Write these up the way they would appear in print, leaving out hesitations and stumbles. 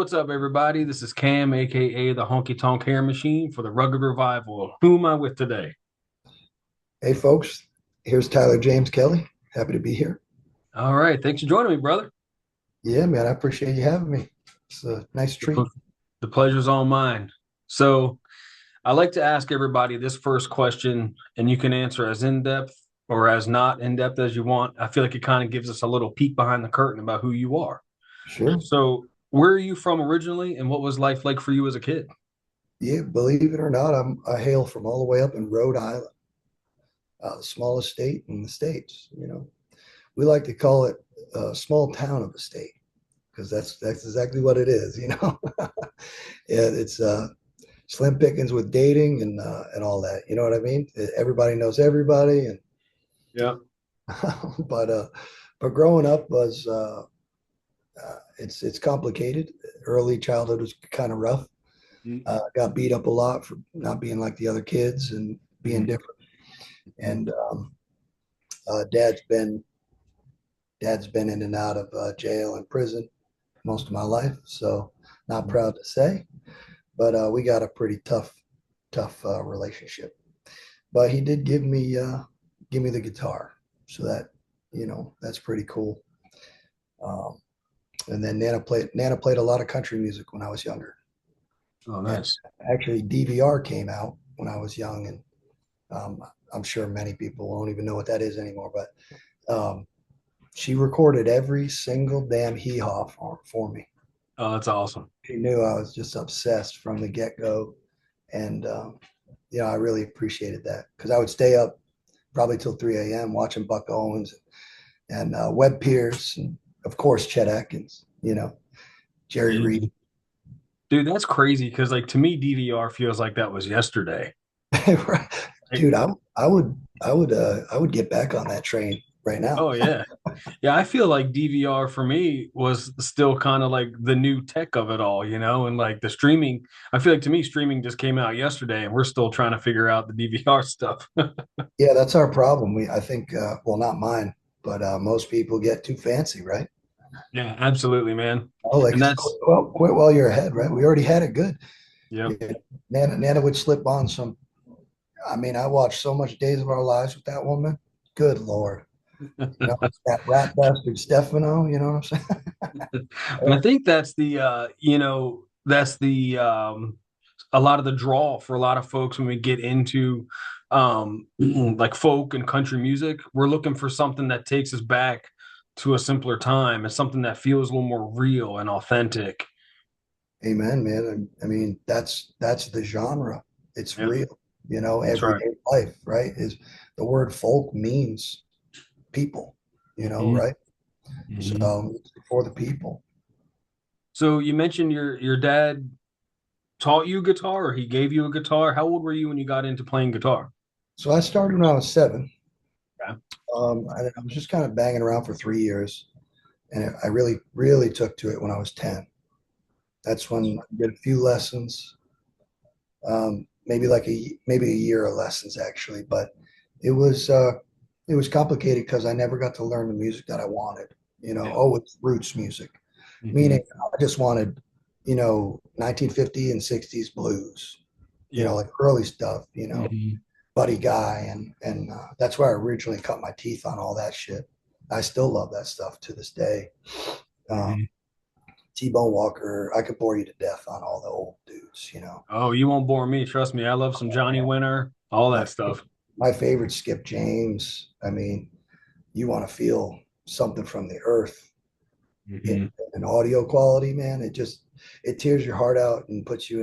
what's up, everybody? This is Cam, aka the Honky Tonk Hair Machine for the Rugged Revival. Who am I with today? Hey, folks, here's Tyler James Kelly. Happy to be here. All right, thanks for joining me, brother. Yeah, man, I appreciate you having me. It's a nice The, pl- treat. the pleasure's all mine. So, I like to ask everybody this first question, and you can answer as in depth or as not in depth as you want. I feel like it kind of gives us a little peek behind the curtain about who you are. Sure. So, where are you from originally, and what was life like for you as a kid? Yeah, believe it or not, I hail from all the way up in Rhode Island, the smallest state in the states. We like to call it a small town of a state because that's exactly what it is. Yeah, it's slim pickings with dating and all that. You know what I mean? Everybody knows everybody, and Yeah. but but growing up was it's complicated. Early childhood was kind of rough. Got beat up a lot for not being like the other kids and being Mhm. different. And uh, dad's been dad's been in and out of jail and prison most of my life, so not proud to say. But we got a pretty tough relationship. But he did give me the guitar, so that's pretty cool. Um, and then Nana played a lot of country music when I was younger. Oh, And nice. actually, DVR came out when I was young, and um, I'm sure many people won't even know what that is anymore. But she recorded every single damn hee haw for me. Oh, that's awesome. She knew I was just obsessed from the get go, and I really appreciated that because I would stay up probably till 3 a.m. watching Buck Owens and Webb Pierce, and of course Chet Atkins. Jerry Reed. Dude, that's crazy because like to me, DVR feels like that was yesterday. Like, Dude, I would get back on that train right now. oh yeah. Yeah, I feel like DVR for me was still kind of like the new tech of it all, and like the streaming, I feel like to me streaming just came out yesterday and we're still trying to figure out the DVR stuff. Yeah, that's our problem. I think, well, not mine, but most people get too fancy, right? Yeah, absolutely, man. Oh, like And that's quit while you're ahead, right? We already had it good. yeah. Yeah. Nana would slip on some. I mean, I watched so much Days of Our Lives with that woman. Good Lord. That rat bastard Stefano, you know what I'm saying? And I think that's that's the a lot of the draw for a lot of folks when we get into like folk and country music. We're looking for something that takes us back to a simpler time and something that feels a little more real and authentic. Amen, man. I mean, that's the genre. It's Yeah, real, that's right. everyday life, right? Is the word folk means people, Hmm. right? Hmm. So it's for the people. So you mentioned your dad taught you guitar or he gave you a guitar. How old were you when you got into playing guitar? So I started when I was 7. Yeah. I was just kind of banging around for 3 years, and I really, really took to it when I was 10. That's when I did a few lessons, maybe maybe a year of lessons actually, but it was uh, it was complicated because I never got to learn the music that I wanted. Yeah. It's roots music, Hmm. meaning I just wanted, 1950 and 60s blues, Yeah. like early stuff, Hmm. Buddy Guy, and that's where I originally cut my teeth on all that shit. I still love that stuff to this day. Um, Hmm. T-Bone Walker, I could bore you to death on all the old dudes. Oh, you won't bore me. Trust me. I love some Johnny Winter, all My that stuff. my favorite Skip James. I mean, you want to feel something from the earth in, Hmm. in audio quality, man. It tears your heart out and puts you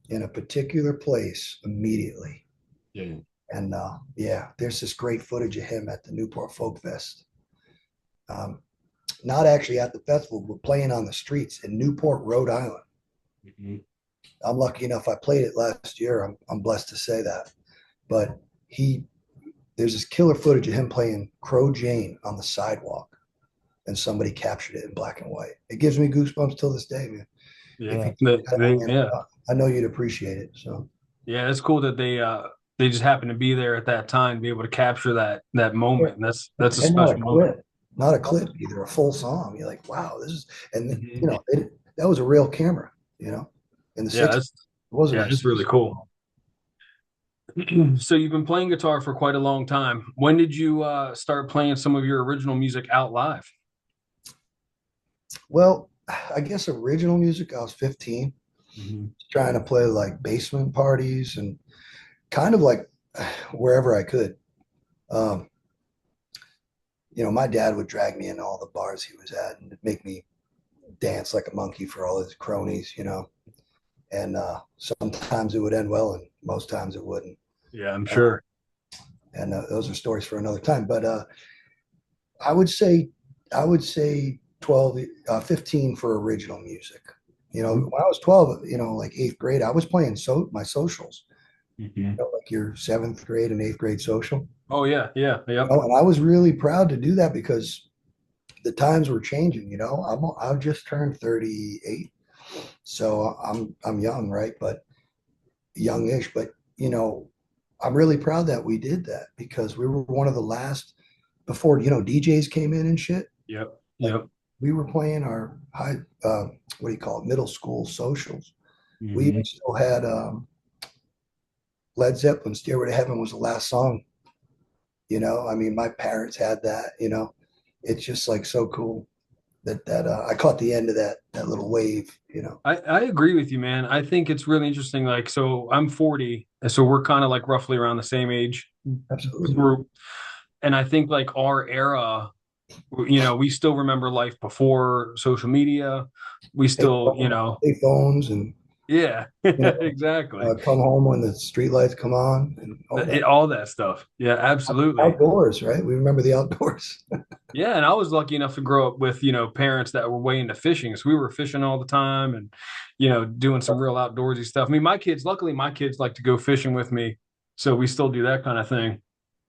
in a particular place immediately. Yeah. And yeah, there's this great footage of him at the Newport Folk Fest. Um, Not actually at the festival, but playing on the streets in Newport, Rhode Island. Hmm. I'm lucky enough I played it last year. I'm blessed to say that. But he there's this killer footage of him playing Crow Jane on the sidewalk, and somebody captured it in black and white. It gives me goosebumps till this day, man. If Yeah. you, I know you'd appreciate it. So Yeah, it's cool that they just happen to be there at that time to be able to capture that yeah. moment. And that's a And not a special moment. clip, not a clip either, a full song. You're like, wow, this is, and Hmm. that was a real camera, you know, in the Yeah, 60s. It wasn't yeah, a it's really cool. So you've been playing guitar for quite a long time. When did you start playing some of your original music out live? well, I guess original music, I was 15, Mhm. trying to play like basement parties and kind of like wherever I could. Um, my dad would drag me in all the bars he was at and make me dance like a monkey for all his cronies, and sometimes it would end well and most times it wouldn't. Yeah, I'm Uh, sure. and Those are stories for another time. But I would say, I would say 12, 15 for original music. Mhm. When I was 12, like eighth grade, I was playing my socials, Mhm. like your seventh grade and eighth grade social. Oh yeah, yeah, yep. And I was really proud to do that because the times were changing. I've just turned 38, so I'm young, right? But youngish, but I'm really proud that we did that because we were one of the last before DJs came in and shit. Yep. Like Yep. we were playing our high, what do you call it, middle school socials. We even Hmm. still had Led Zeppelin. "Stairway to Heaven" was the last song. I mean, my parents had that. It's just like so cool that I caught the end of that little wave. I agree with you, man. I think it's really interesting. Like, so I'm 40, and so we're kind of like roughly around the same age Absolutely. group. And I think like our era, we still remember life before social media. We still, Pay phones and yeah, you know exactly. come home when the street lights come on and all that. All that stuff. Yeah, absolutely. Outdoors, right? We remember the outdoors. Yeah, and I was lucky enough to grow up with, parents that were way into fishing. So we were fishing all the time and, doing some real outdoorsy stuff. I mean, luckily my kids like to go fishing with me. So we still do that kind of thing.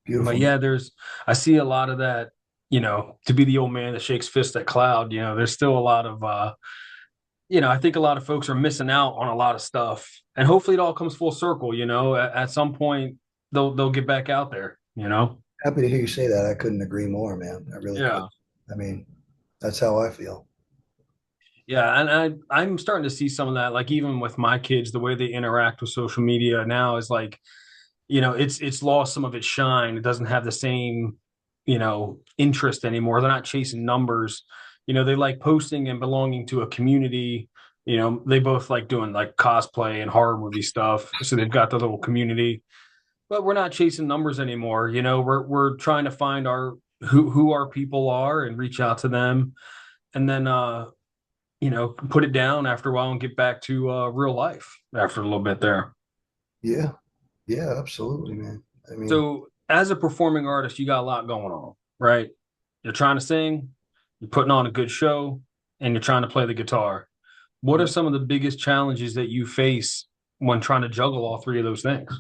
But Beautiful. yeah, I see a lot of that, to be the old man that shakes fist at cloud, there's still a lot of, I think a lot of folks are missing out on a lot of stuff. And hopefully it all comes full circle, at some point they'll get back out there. Happy to hear you say that. I couldn't agree more, man. I really could. Yeah. I mean, that's how I feel. Yeah, and I'm starting to see some of that, like even with my kids, the way they interact with social media now is like, it's lost some of its shine. It doesn't have the same, interest anymore. They're not chasing numbers. They like posting and belonging to a community. They both like doing like cosplay and horror movie stuff. So they've got the little community, but we're not chasing numbers anymore. We're trying to find our who our people are and reach out to them. And then put it down after a while and get back to real life after a little bit there. Yeah. Yeah, absolutely, man. I mean, So, as a performing artist, you got a lot going on, right? You're trying to sing, you're putting on a good show, and you're trying to play the guitar. What are some of the biggest challenges that you face when trying to juggle all three of those things?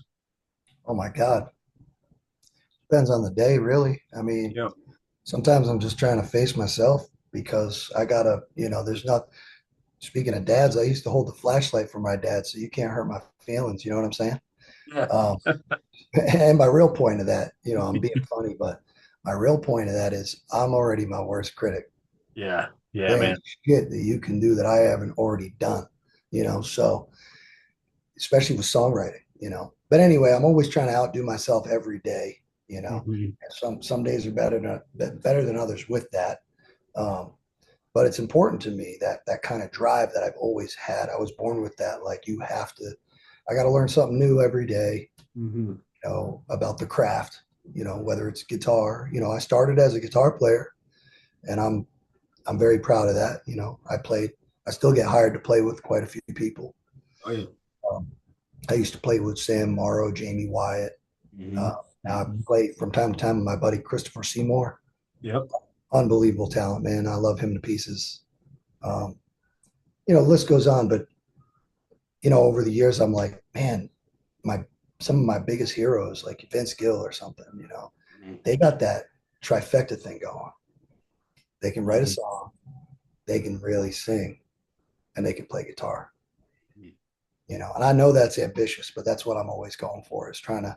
oh my God. Depends on the day, really. I mean, Yep. sometimes I'm just trying to face myself because I gotta, there's not, speaking of dads, I used to hold the flashlight for my dad, so you can't hurt my feelings. You know what I'm saying? Yeah. Um, and my real point of that, I'm being funny, but my real point of that is I'm already my worst critic. Yeah. Yeah, There man. ain't shit that you can do that I haven't already done, so especially with songwriting, But anyway, I'm always trying to outdo myself every day, you know. Mhm. Some days are better than others with that. Um, but it's important to me that kind of drive that I've always had. I was born with that. Like I got to learn something new every day, Mhm. about the craft, whether it's guitar. I started as a guitar player, and I'm very proud of that. I still get hired to play with quite a few people. Oh, yeah. Um, I used to play with Sam Morrow, Jamie Wyatt. Uh, Mhm. now I Mhm. play from time to time with my buddy Christopher Seymour. Yep. Unbelievable talent, man. I love him to pieces. Um, the list goes on, but over the years, I'm like, man, my some of my biggest heroes, like Vince Gill or something, Mhm. they got that trifecta thing going. They can write a Mhm. song, they can really sing, and they can play guitar. And I know that's ambitious, but that's what I'm always going for is trying to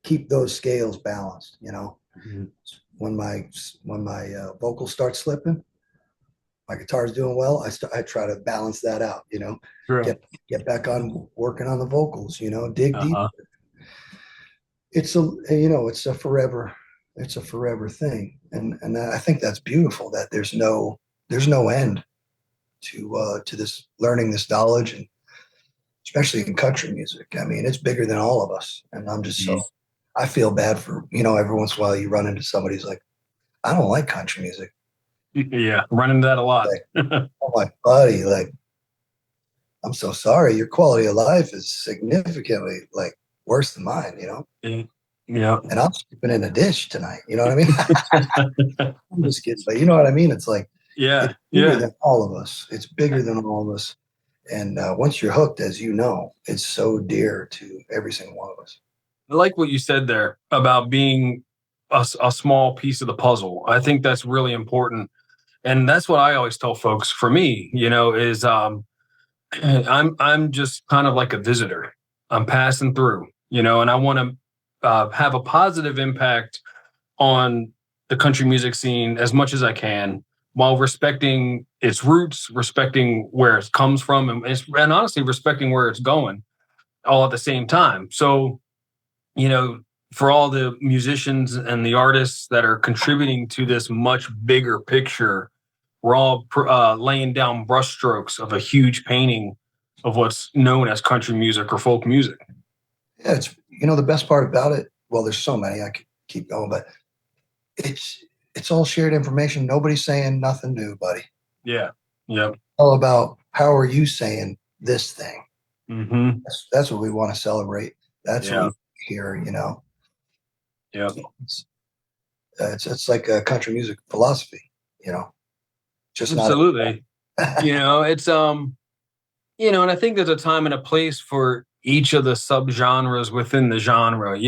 keep those scales balanced. Mhm. When my vocals start slipping, my guitar's doing well, I try to balance that out, Sure. get back on working on the vocals, dig deep. Uh-huh. It's it's a forever thing. And I think that's beautiful that there's no end to this learning this knowledge, and especially in country music. I mean, it's bigger than all of us. And I feel bad for, every once in a while you run into somebody who's like, I don't like country music. Yeah, running that a lot. Like, oh my buddy, like, I'm so sorry. Your quality of life is significantly like worse than mine. Yeah. And I'm sleeping in a dish tonight. You know what I mean? I'm just kidding, but you know what I mean? It's like, Yeah. it's bigger Yeah. than all of us. It's bigger than all of us. And once you're hooked, as you know, it's so dear to every single one of us. I like what you said there about being a small piece of the puzzle. I think that's really important. And that's what I always tell folks. For me, is I'm just kind of like a visitor. I'm passing through, and I want to have a positive impact on the country music scene as much as I can, while respecting its roots, respecting where it comes from, and honestly respecting where it's going, all at the same time. So, you know, for all the musicians and the artists that are contributing to this much bigger picture, we're all laying down brushstrokes of a huge painting of what's known as country music or folk music. Yeah, it's the best part about it. Well, there's so many I could keep going, but it's all shared information. Nobody's saying nothing new, buddy. Yeah. Yep. All about how are you saying this thing? Mm-hmm. That's what we want to celebrate. That's what Yeah. we hear. Yeah. It's like a country music philosophy, just not. Absolutely. It's and I think there's a time and a place for each of the subgenres within the genre.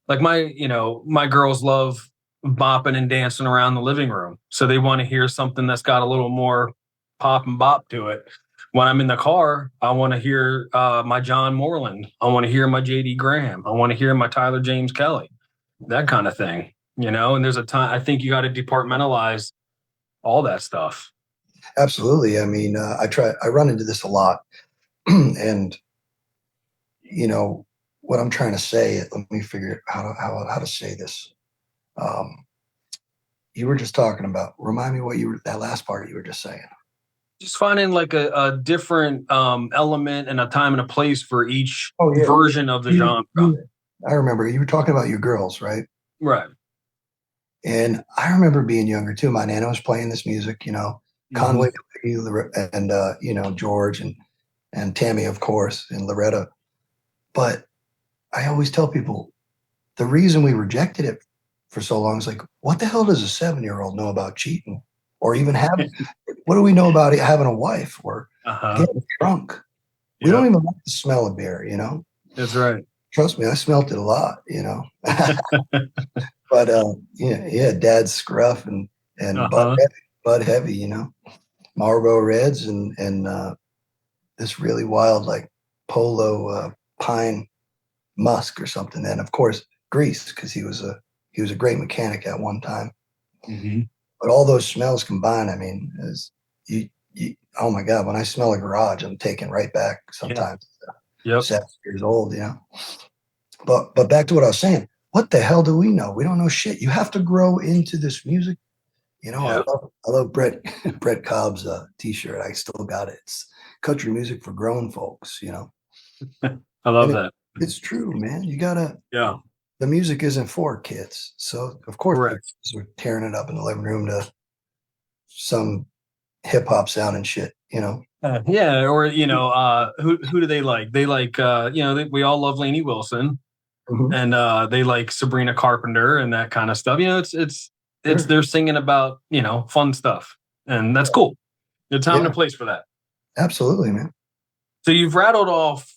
Like my girls love bopping and dancing around the living room. So they want to hear something that's got a little more pop and bop to it. When I'm in the car, I want to hear my John Moreland. I want to hear my JD Graham. I want to hear my Tyler James Kelly, that kind of thing. And there's a time, I think you got to departmentalize all that stuff. Absolutely. I mean, I run into this a lot, and what I'm trying to say. Let me figure out how to say this. Um, you were just talking about. Remind me what that last part you were just saying. Just finding like a different element and a time and a place for each Oh yeah, version of the genre. I remember you were talking about your girls, right? Right. And I remember being younger too. My nana was playing this music, Conway Twitty, and George and Tammy, of course, and Loretta. But I always tell people the reason we rejected it for so long is like, what the hell does a 7-year-old know about cheating, or even having? What do we know about having a wife or getting drunk? We don't even like the smell of beer, That's right. Trust me, I smelt it a lot, But yeah, Dad's scruff and Bud Heavy, Marlboro Reds and this really wild like Polo Pine Musk or something. And of course Grease, because he was a great mechanic at one time. Mm-hmm. But all those smells combined, I mean, you oh my God, when I smell a garage, I'm taken right back sometimes. Yeah. 7 years old, But back to what I was saying. What the hell do we know? We don't know shit. You have to grow into this music. I love Brett Cobb's T-shirt. I still got it. It's country music for grown folks. I love that. It's true, man. You gotta. Yeah. The music isn't for kids, so of course we're tearing it up in the living room to some hip hop sound and shit. Yeah, or who do they like? They like we all love Lainey Wilson. Mm-hmm. And they like Sabrina Carpenter and that kind of stuff. It's they're singing about fun stuff, and that's cool. There's time and a place for that. Absolutely, man. So you've rattled off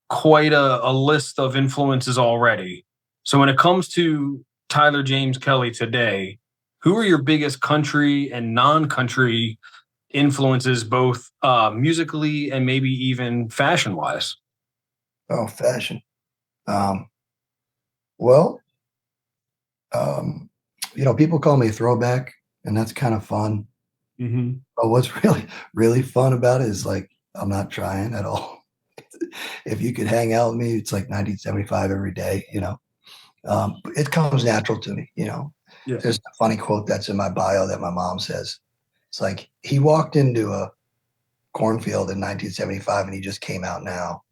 quite a list of influences already. So when it comes to Tyler James Kelly today, who are your biggest country and non-country influences, both musically and maybe even fashion-wise? Oh, fashion. Well, people call me a throwback, and that's kind of fun. Hmm. But what's really fun about it is like I'm not trying at all. If you could hang out with me, it's like 1975 every day, you know. It comes natural to me, you know. Yeah. There's a funny quote that's in my bio that my mom says. It's like he walked into a cornfield in 1975 and he just came out now.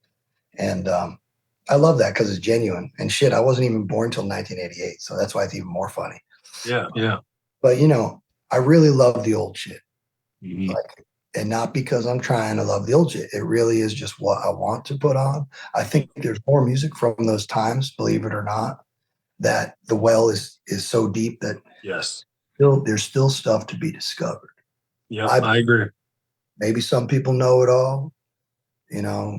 And I love that because it's genuine. And shit, I wasn't even born until 1988. So that's why it's even more funny. Yeah. Yeah. But, you know, I really love the old shit. Hmm. Like, and not because I'm trying to love the old shit. It really is just what I want to put on. I think there's more music from those times, believe it or not, that the well is so deep that Yes. there's still stuff to be discovered. Yep. I I agree. maybe some people know it all, you know,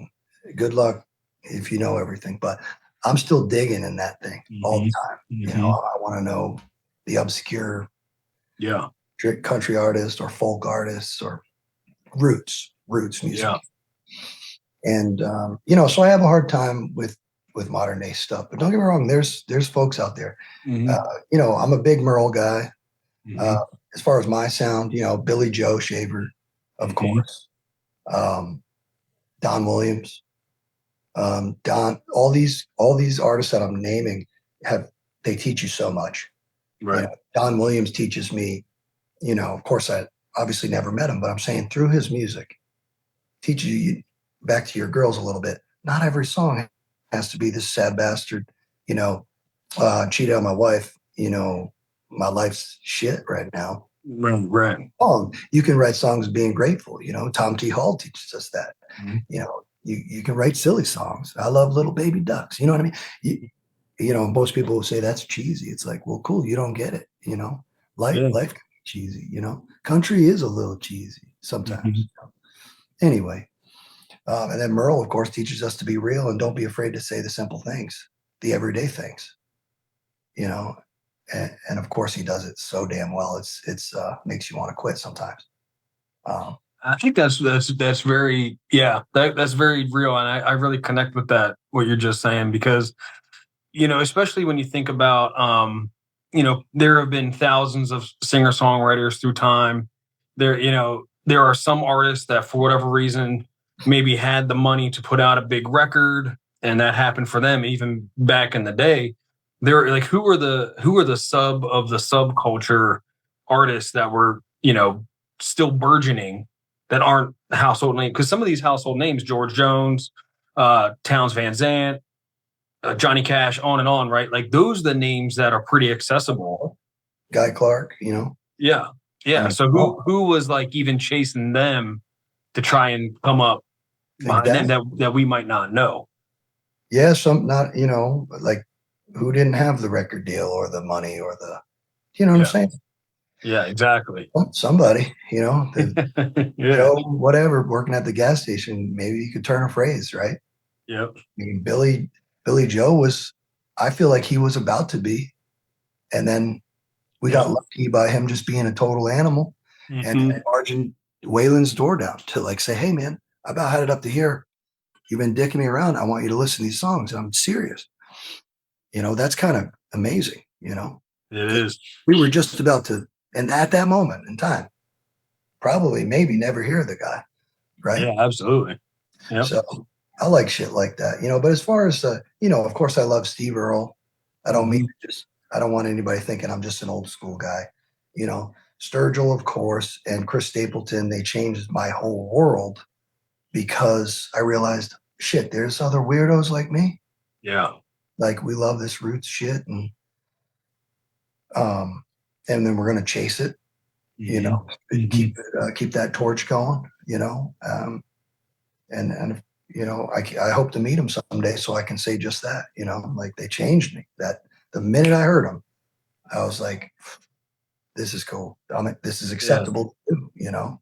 good luck if you know everything, but I'm still digging in that thing all the Hmm. time. You know, Hmm. I want to know the obscure Yeah. country artists or folk artists or roots music. Yeah. And you know, so I have a hard time with modern day stuff. But don't get me wrong, there's folks out there. Uh, Hmm. you know, I'm a big Merle guy. Uh, Hmm. as far as my sound, you know, Billy Joe Shaver, of Hmm. course. Um, Don Williams, Don. All these artists that I'm naming they teach you so much. You Right. know, Don Williams teaches me. You know, of course, I obviously never met him, but I'm saying through his music, teaches you back to your girls a little bit. Not every song has to be this sad bastard. You know, cheat on my wife. You know, my life's shit right now. Right. Right. You can write songs being grateful. You know, Tom T. Hall teaches us that. Mhm. You know, you can write silly songs. I love Little Baby Ducks. You know what I mean? You know, most people will say that's cheesy. It's like, well, cool, you don't get it. You know, Yeah. life can be cheesy. You know, country is a little cheesy sometimes. Hmm. Anyway, and then Merle, of course, teaches us to be real and don't be afraid to say the simple things, the everyday things. You know, and of course he does it so damn well. It's makes you want to quit sometimes. Um, I think that's very, yeah, that's very real, and I really connect with that what you're just saying, because especially when you think about there have been thousands of singer songwriters through time. There are some artists that for whatever reason maybe had the money to put out a big record, and that happened for them even back in the day. They're like, who are the sub of the subculture artists that were still burgeoning, that aren't household names, because some of these household names, George Jones, Towns Van Zandt, Johnny Cash, on and on, right? Like those are the names that are pretty accessible. Guy Clark, you know, Yeah, I yeah. mean, So oh, who was like even chasing them to try and come up behind them exactly. that we might not know? Yeah, some not, you know, like who didn't have the record deal or the money or the, you know what I'm Yeah, saying? yeah, exactly. Somebody, you know, the Yeah, Joe, whatever, working at the gas station, maybe you could turn a phrase, right? yep, I mean, Billy Joe was, I feel like he was about to be, and then we yep. got lucky by him just being a total animal and Hmm. barging Waylon's door down to like say, hey man, I about had it up to here. You've been dicking me around. I want you to listen to these songs. I'm serious. You know, that's kind of amazing, you know. It is. We were just about to, and at that moment in time, probably maybe never hear the guy, right? Yeah, absolutely. Yep. So I like shit like that, you know. But as far as you know, of course, I love Steve Earle. I don't mean Hmm. to just. I don't want anybody thinking I'm just an old school guy, you know. Sturgill, of course, and Chris Stapleton. They changed my whole world because I realized, shit, there's other weirdos like me. Yeah. Like we love this roots shit, um, and then we're gonna chase it, you Hmm. know, Hmm. keep that torch going, you know. And you know, I hope to meet them someday so I can say just that, you know, like they changed me. That the minute I heard them, I was like, this is cool. This is Yeah. acceptable too, you know.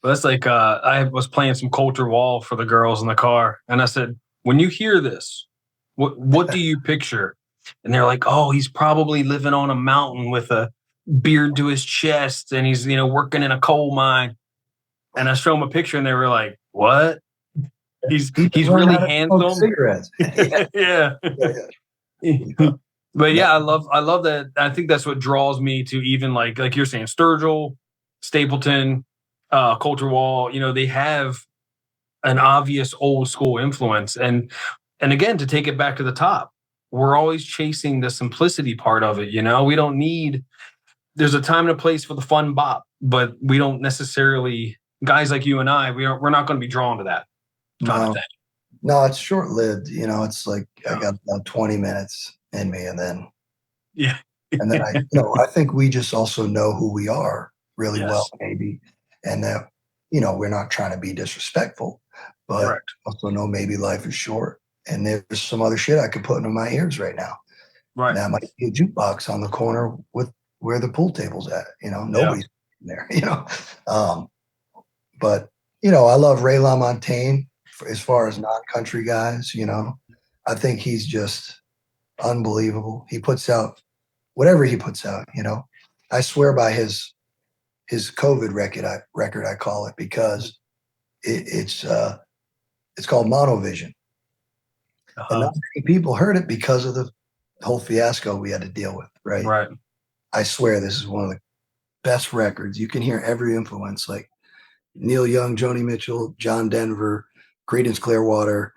But that's like I was playing some Culture Wall for the girls in the car, and I said, "When you hear this, what do you picture?" And they're like, "Oh, he's probably living on a mountain with a beard to his chest, and he's working in a coal mine." And I show them a picture, and they were like, "What? He's He just he's learned really how to smoke handsome." cigarettes. Yeah, Yeah. yeah, yeah. But No, yeah, I love that. I think that's what draws me to, even like you're saying, Sturgill, Stapleton, Culture Wall, they have an obvious old school influence. And again, to take it back to the top, we're always chasing the simplicity part of it. We don't need, there's a time and a place for the fun bop, but we don't necessarily, guys like you and I, we're not going to be drawn to that kind of No, thing. no, it's short lived. It's like I Yeah. got about 20 minutes in me, Yeah. and then I think we just also know who we are really well, Yes. maybe, and that we're not trying to be disrespectful, but Correct. also know maybe life is short, and there's some other shit I could put into my ears right now. And Right. that might be a jukebox on the corner with where the pool table's at. Yeah. Nobody's in there. But I love Ray LaMontagne as far as non-country guys. I think he's just unbelievable. He puts out whatever he puts out. I swear by his COVID record I call it, because it's called Monovision, and Uh-huh. not many people heard it because of the whole fiasco we had to deal with. Right. Right. I swear this is one of the best records. You can hear every influence, like Neil Young, Joni Mitchell, John Denver, Creedence Clearwater.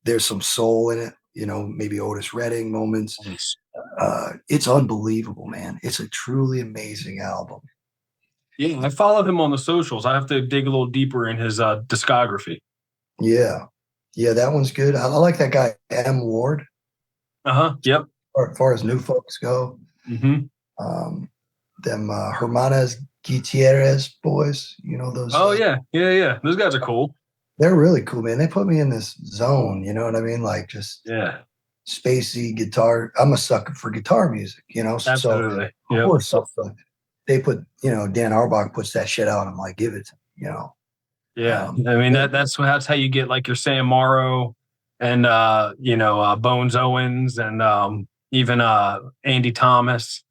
There's some soul in it, maybe Otis Redding moments. Nice. It's unbelievable, man. It's a truly amazing album. Yeah, I follow him on the socials. I have to dig a little deeper in his discography. Yeah. Yeah, that one's good. I like that guy, M. Ward, Uh-huh. Yep. as far as new folks go. Mm-hmm. Them Hermanas Gutierrez boys, those. Oh yeah. Yeah. Those guys are cool. They're really cool, man. They put me in this zone, you know what I mean? Like just Yeah. spacey guitar. I'm a sucker for guitar music, So Absolutely. of Yep. course, they put, Dan Auerbach puts that shit out. I'm like, give it to me, Yeah. I mean that's how you get like your Sam Morrow and Bones Owens and even Andy Thomas.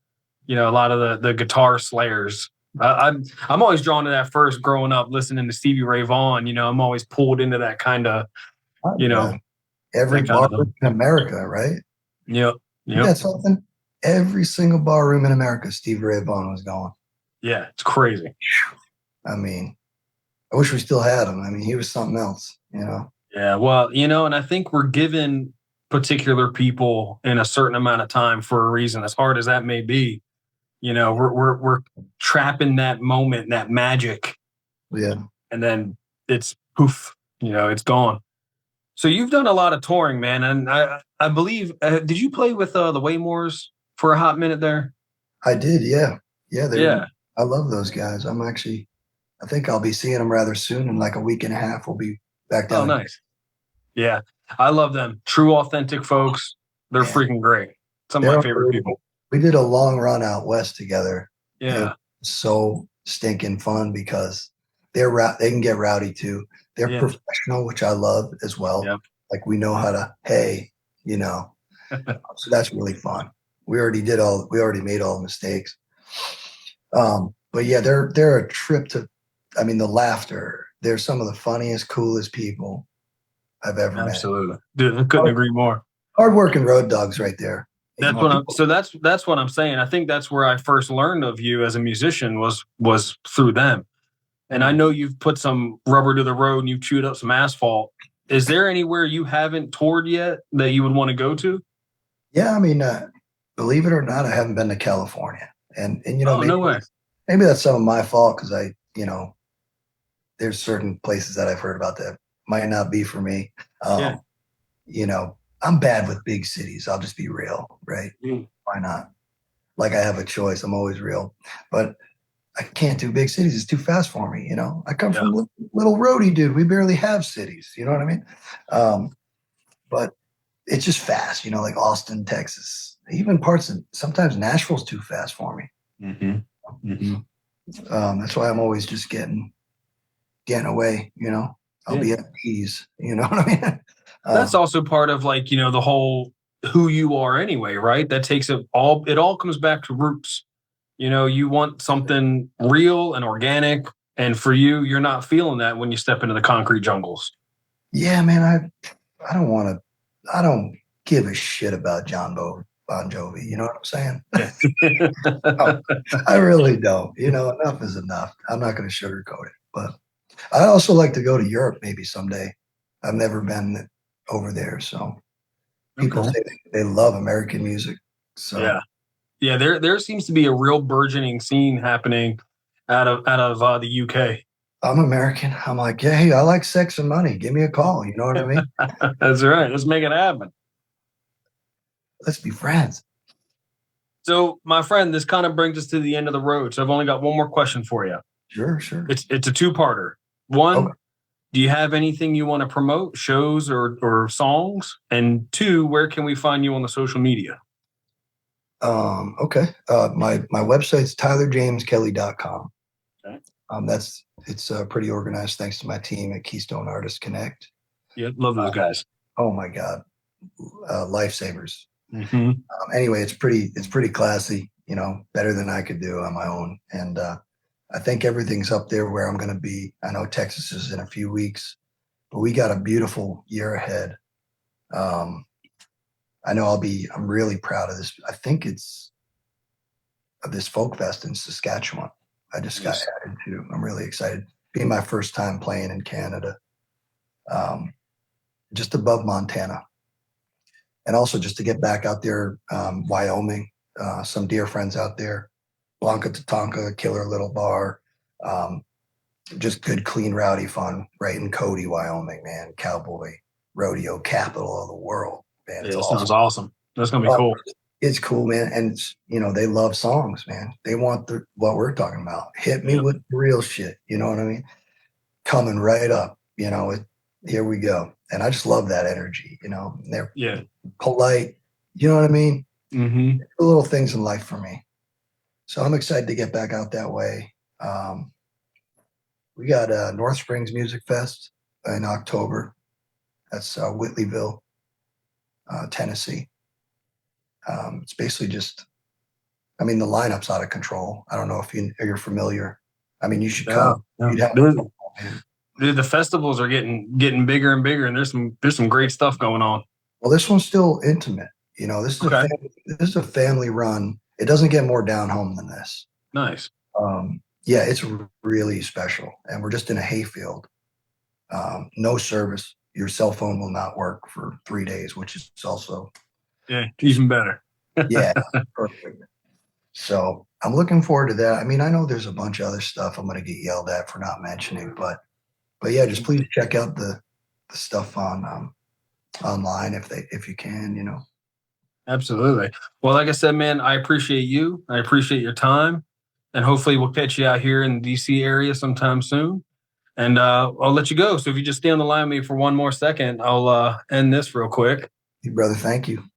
A lot of the guitar slayers. I'm always drawn to that first growing up listening to Stevie Ray Vaughan. I'm always pulled into that kind of, every that kind bar of in America, right? Yep. Isn't that something? Every single bar room in America, Stevie Ray Vaughan was going. Yeah, it's crazy. I mean, I wish we still had him. I mean, he was something else, Yeah, well, and I think we're given particular people in a certain amount of time for a reason, as hard as that may be. We're trapping that moment, that magic, Yeah. and then it's poof, it's gone. So you've done a lot of touring, man, and I believe did you play with the Waymores for a hot minute there? I did, yeah. Yeah, Yeah. I love those guys. I think I'll be seeing them rather soon. In like a week and a half, we'll be back Oh, down. nice. Yeah, I love them. True, authentic folks. They're Man, freaking great. Some of my favorite people. we did a long run out west together. It Yeah. was so stinking fun because they can get rowdy too. They're professional, which I love as well. Yep. Like we know how to, hey, so that's really fun. We already made all the mistakes. But yeah, they're a trip to, the laughter. They're some of the funniest, coolest people I've ever met. Absolutely. Dude, I couldn't agree more. Hardworking road dogs right there. That's what I'm saying. I think that's where I first learned of you as a musician was through them. And I know you've put some rubber to the road and you've chewed up some asphalt. Is there anywhere you haven't toured yet that you would want to go to? Yeah, believe it or not, I haven't been to California, and no way. Maybe that's some of my fault because there's certain places that I've heard about that might not be for me. I'm bad with big cities. I'll just be real, right? Why not? Like I have a choice. I'm always real, but I can't do big cities. It's too fast for me. I come from little roadie dude. We barely have cities. You know what I mean? But it's just fast. Like Austin, Texas, even parts of sometimes Nashville's too fast for me. Mm-hmm. Mm-hmm. That's why I'm always just getting away. I'll be at ease. You know what I mean? That's also part of like, the whole who you are anyway, right? That takes it all comes back to roots. You want something real and organic. And for you, you're not feeling that when you step into the concrete jungles. Yeah, man. I don't give a shit about John Bon Jovi. You know what I'm saying? Yeah. Oh, I really don't. Enough is enough. I'm not going to sugarcoat it. But I also like to go to Europe maybe someday. I've never been over there, so people Okay. say they love American music. So Yeah. Yeah, there seems to be a real burgeoning scene happening out of the UK. I'm American. I'm like, yeah, hey, I like sex and money. Give me a call. You know what I mean? That's right. Let's make it happen. Let's be friends. So, my friend, this kind of brings us to the end of the road. So, I've only got one more question for you. Sure, sure. It's a two-parter. Okay. One, do you have anything you want to promote, shows or songs? And two, where can we find you on the social media? Okay. My website's tylerjameskelly.com. Okay. It's pretty organized thanks to my team at Keystone Artists Connect. Yeah, love those guys. Oh my God, lifesavers. Hmm. Anyway, it's pretty classy. Better than I could do on my own. And I think everything's up there where I'm going to be. I know Texas is in a few weeks, but we got a beautiful year ahead. Um, I know I'm really proud of this. I think it's this folk fest in Saskatchewan. I just got Nice. added to. I'm really excited. Being my first time playing in Canada, um, just above Montana. And also just to get back out there, Wyoming, some dear friends out there, Blanca Tatanka, killer little bar, um, just good, clean, rowdy fun right in Cody, Wyoming, man, cowboy rodeo capital of the world, man. Yeah, It's that awesome. sounds awesome. That's gonna be Uh, cool. it's cool, man. And they love songs, man. They want what we're talking about. Hit me Yep. with the real shit. You know what I mean? Coming right up, here we go. And I just love that energy, they're Yeah. polite. You know what I mean? Hmm. The little things in life for me. So I'm excited to get back out that way. Um, we got North Springs Music Fest in October. That's Whitleyville, Tennessee. It's basically just, I mean, the lineup's out of control. I don't know if you're familiar. I mean, you should Yeah. come. Yeah. You'd have a Dude, ball, man. dude, the festivals are getting bigger and bigger, and there's some great stuff going on. Well, this one's still intimate. Okay. This is a family run. It doesn't get more down home than this. Nice. Yeah, it's really special. And we're just in a hayfield. No service. Your cell phone will not work for 3 days, which is also Yeah, just, even better. yeah, perfect. So I'm looking forward to that. I mean, I know there's a bunch of other stuff I'm going to get yelled at for not mentioning, but yeah, just please check out the stuff on online if you can. Absolutely. Well, like I said, man, I appreciate you. I appreciate your time, and hopefully we'll catch you out here in the DC area sometime soon. And I'll let you go. So if you just stay on the line with me for one more second, I'll end this real quick. Hey, brother, thank you.